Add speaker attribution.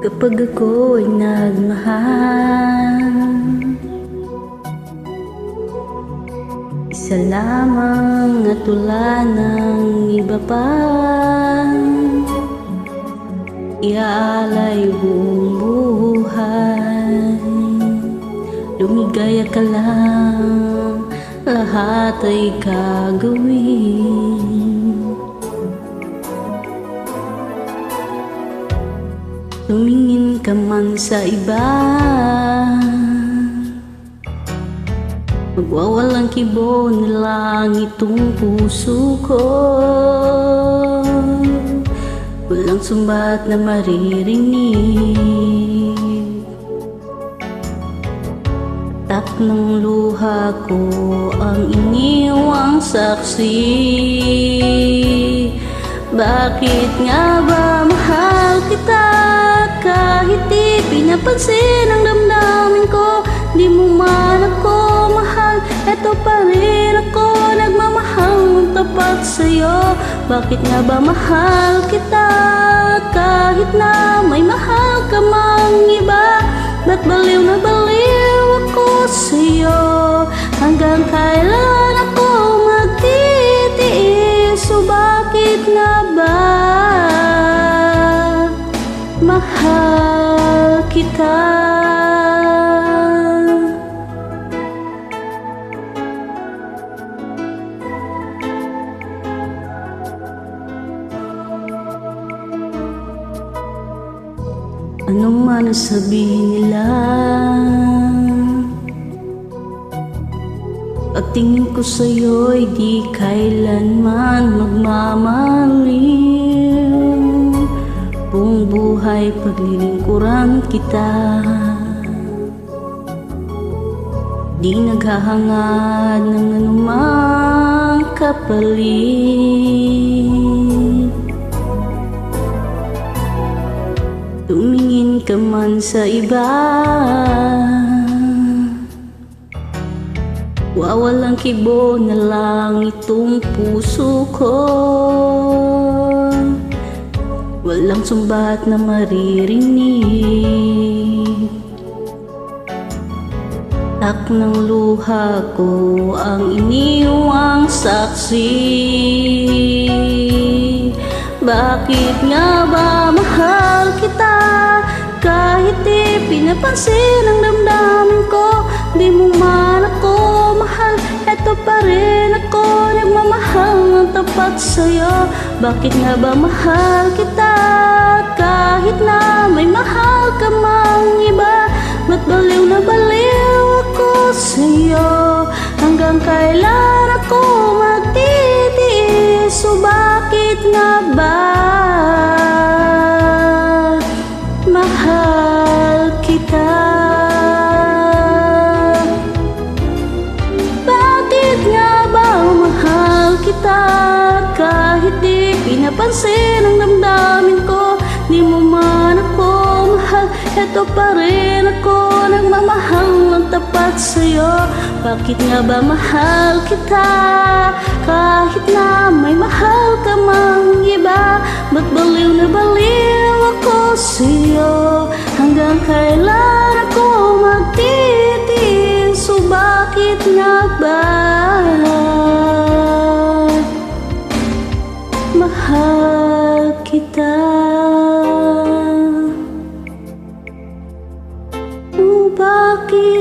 Speaker 1: Kapag ako'y nagmahal, isa lamang at wala ng iba pa. Iaalay buong buhay, lumigaya ka lang, lahat ay gagawin. Tumingin ka man sa iba, magwawalang kibo na lang itong puso ko. Walang sumbat na maririnig, tak ng luha ko ang iniwang saksi. Bakit nga ba mahal kita? Kahit di pinapansin ang damdamin ko, di mo man ako mahal, eto pa rin ako nagmamahal ng tapat sa'yo. Bakit nga ba mahal kita? Kahit na may mahal ka mang iba, ba't baliw na baliw ako sa'yo? Hanggang kailan ako magtitiis? So bakit nga ba mahal kita? Ano man ang sabihin nila, pagtingin ko sa'yo'y di kailanman magmamaliw. Buong buhay paglilingkuran kita, di naghahangad ng anumang kapalit. Tumingin ka man sa iba, wawalang kibo na lang itong puso ko. Walang sumbat na maririnig, tak ng luha ko ang iniwang saksi. Bakit nga ba mahal kita? Kahit di pinapansin ang damdamin ko, di mo man ako mahal, eto pa rin ako nagmamahal ng tapat sa'yo. Bakit nga ba mahal kita? Kahit na may mahal ka mang iba, ba't baliw na baliw ako sa'yo? Hanggang kailan ako magtitiis? So bakit nga ba mahal kita? Bakit nga ba mahal kita? Kahit di pinapansin ang damdamin ko, di mo man ako mahal, eto pa rin ako nagmamahal ng tapat sa'yo. Bakit nga ba mahal kita? Kahit na may mahal ka mang iba, ba't baliw na baliw ako sa'yo? Hanggang kailan ako magtitiis? So bakit nga ba mahal kita? Oh, bakit